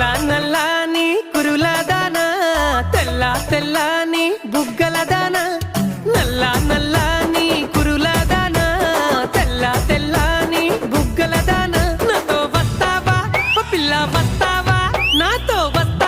నల్ల నల్లని కురుల దాన తెల్ల తెల్లని బుగ్గల దాన నల్ల నల్లని కురుల దాన తెల్ల తెల్లని బుగ్గల దాన నాతో వస్తావా ఓ పిల్ల వస్తావా నాతో వస్తావా